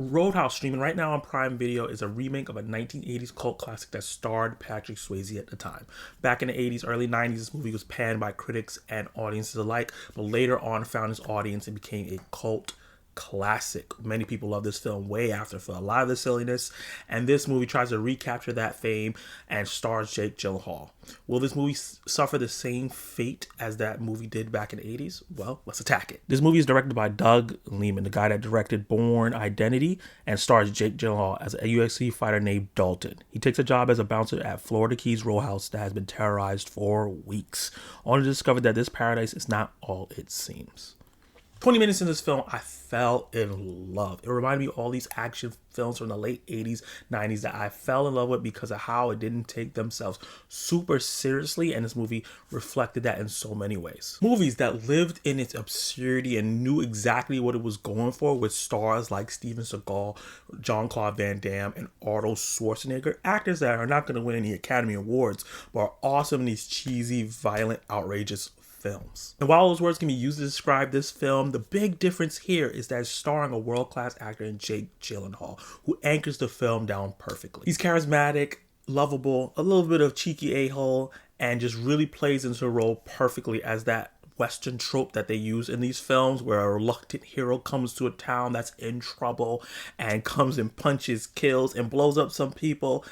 Roadhouse, streaming right now on Prime Video, is a remake of a 1980s cult classic that starred Patrick Swayze at the time. Back in the 80s, early 90s, this movie was panned by critics and audiences alike, but later on found its audience and became a cult classic. Many people love this film way after for a lot of the silliness, and this movie tries to recapture that fame and stars Jake Gyllenhaal. Will this movie suffer the same fate as that movie did back in the 80s? Well, let's attack it. This movie is directed by Doug Liman, the guy that directed Bourne Identity, and stars Jake Gyllenhaal as a UFC fighter named Dalton. He takes a job as a bouncer at Florida Keys Roadhouse that has been terrorized for weeks, only to discover that this paradise is not all it seems. 20 minutes in this film, I fell in love. It reminded me of all these action films from the late 80s, 90s that I fell in love with because of how it didn't take themselves super seriously, and this movie reflected that in so many ways. Movies that lived in its absurdity and knew exactly what it was going for, with stars like Steven Seagal, Jean-Claude Van Damme, and Arnold Schwarzenegger, actors that are not going to win any Academy Awards, but are awesome in these cheesy, violent, outrageous films. And while those words can be used to describe this film, the big difference here is that it's starring a world-class actor in Jake Gyllenhaal, who anchors the film down perfectly. He's charismatic, lovable, a little bit of cheeky a-hole, and just really plays into the role perfectly as that Western trope that they use in these films, where a reluctant hero comes to a town that's in trouble and comes and punches, kills, and blows up some people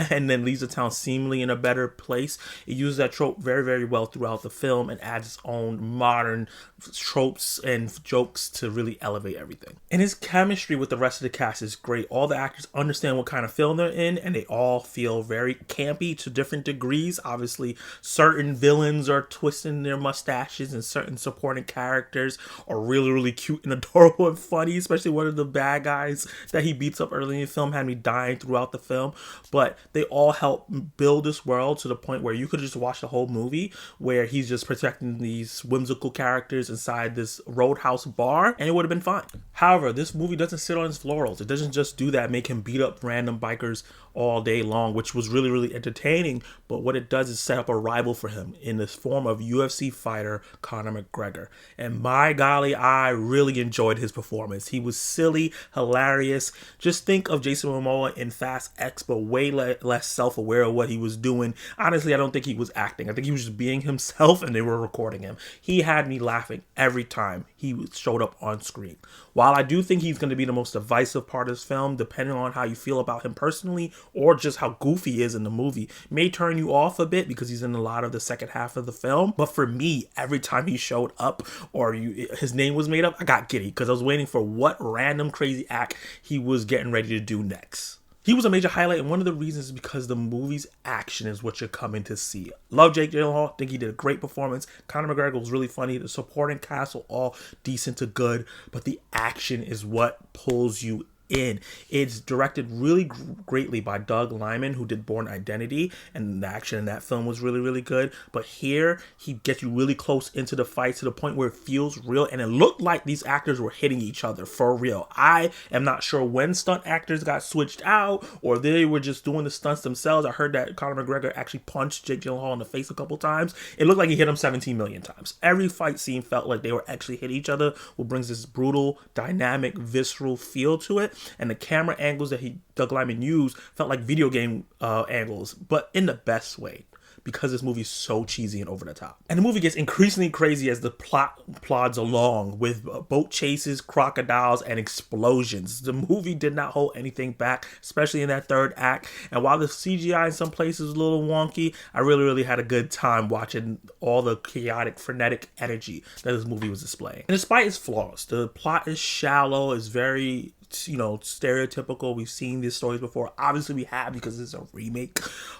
and then leaves the town seemingly in a better place. It uses that trope very, very well throughout the film and adds its own modern tropes and jokes to really elevate everything. And his chemistry with the rest of the cast is great. All the actors understand what kind of film they're in, and they all feel very campy to different degrees. Obviously, certain villains are twisting their mustaches, and certain supporting characters are really, really cute and adorable and funny, especially one of the bad guys that he beats up early in the film had me dying throughout the film. But they all help build this world to the point where you could just watch the whole movie where he's just protecting these whimsical characters inside this Roadhouse bar, and it would have been fine. However, this movie doesn't sit on its laurels. It doesn't just do that, make him beat up random bikers all day long, which was really, really entertaining. But what it does is set up a rival for him in this form of UFC fighter Conor McGregor. And my golly, I really enjoyed his performance. He was silly, hilarious. Just think of Jason Momoa in Fast X, but way less self-aware of what he was doing. Honestly, I don't think he was acting. I think he was just being himself, and they were recording him. He had me laughing every time he showed up on screen. While I do think he's going to be the most divisive part of this film, depending on how you feel about him personally or just how goofy he is in the movie, may turn you off a bit because he's in a lot of the second half of the film. But for me, every time he showed up or his name was made up, I got giddy because I was waiting for what random crazy act he was getting ready to do next. He was a major highlight, and one of the reasons is because the movie's action is what you're coming to see. Love Jake Gyllenhaal. Think he did a great performance. Conor McGregor was really funny. The supporting cast were all decent to good, but the action is what pulls you in. It's directed really greatly by Doug Liman, who did Bourne Identity, and the action in that film was really, really good. But here, he gets you really close into the fight to the point where it feels real, and it looked like these actors were hitting each other for real. I am not sure when stunt actors got switched out, or they were just doing the stunts themselves. I heard that Conor McGregor actually punched Jake Gyllenhaal in the face a couple times. It looked like he hit him 17 million times. Every fight scene felt like they were actually hitting each other, what brings this brutal, dynamic, visceral feel to it. And the camera angles that Doug Liman used felt like video game angles, but in the best way, because this movie is so cheesy and over the top. And the movie gets increasingly crazy as the plot plods along with boat chases, crocodiles, and explosions. The movie did not hold anything back, especially in that third act. And while the CGI in some places was a little wonky, I really, really had a good time watching all the chaotic, frenetic energy that this movie was displaying. And despite its flaws, the plot is shallow, is very stereotypical. We've seen these stories before. Obviously we have, because it's a remake,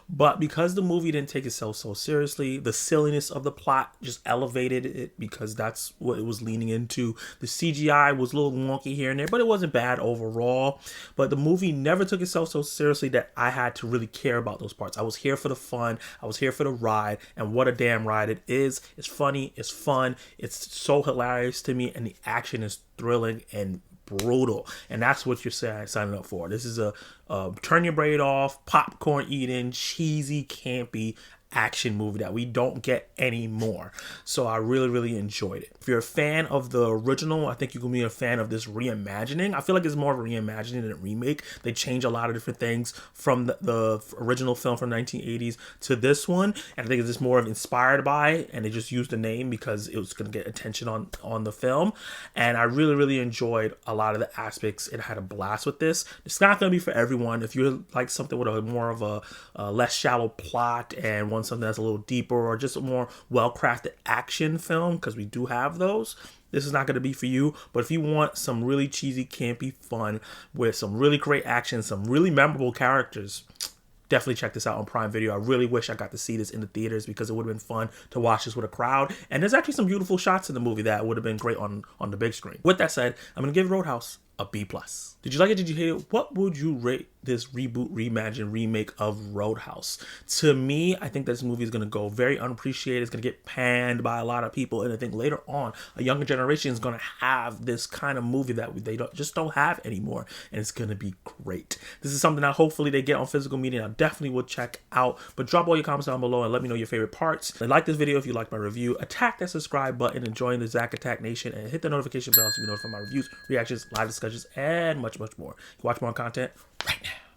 but because the movie didn't take itself so seriously, the silliness of the plot just elevated it because that's what it was leaning into. The CGI was a little wonky here and there, but it wasn't bad overall. But the movie never took itself so seriously that I had to really care about those parts. I was here for the fun, I was here for the ride, and what a damn ride it is. It's funny, it's fun, it's so hilarious to me, and the action is thrilling and brutal, and that's what you're signing up for. This is a turn your brain off, popcorn eating, cheesy, campy action movie that we don't get anymore. So I really enjoyed it. If you're a fan of the original, I think you can be a fan of this reimagining. I feel like it's more of a reimagining than a remake. They change a lot of different things from the original film from 1980s to this one, and I think it's just more of inspired by, and they just used the name because it was going to get attention on the film. And I really enjoyed a lot of the aspects. It had a blast with this. It's not going to be for everyone. If you like something with a more of a less shallow plot and want something that's a little deeper, or just a more well-crafted action film, because we do have those, this is not going to be for you. But if you want some really cheesy, campy fun with some really great action, some really memorable characters, definitely check this out on Prime Video. I really wish I got to see this in the theaters because it would have been fun to watch this with a crowd. And there's actually some beautiful shots in the movie that would have been great on the big screen. With that said, I'm going to give Roadhouse a B+. Did you like it? Did you hate it? What would you rate this reboot, reimagine, remake of Roadhouse? To me, I think this movie is going to go very unappreciated. It's going to get panned by a lot of people. And I think later on, a younger generation is going to have this kind of movie that they don't have anymore. And it's going to be great. This is something that hopefully they get on physical media. I definitely will check out. But drop all your comments down below and let me know your favorite parts. And like this video if you like my review. Attack that subscribe button and join the Zach Attack Nation. And hit the notification bell so you be notified of my reviews, reactions, live discussions, and much more. You can watch more content right now.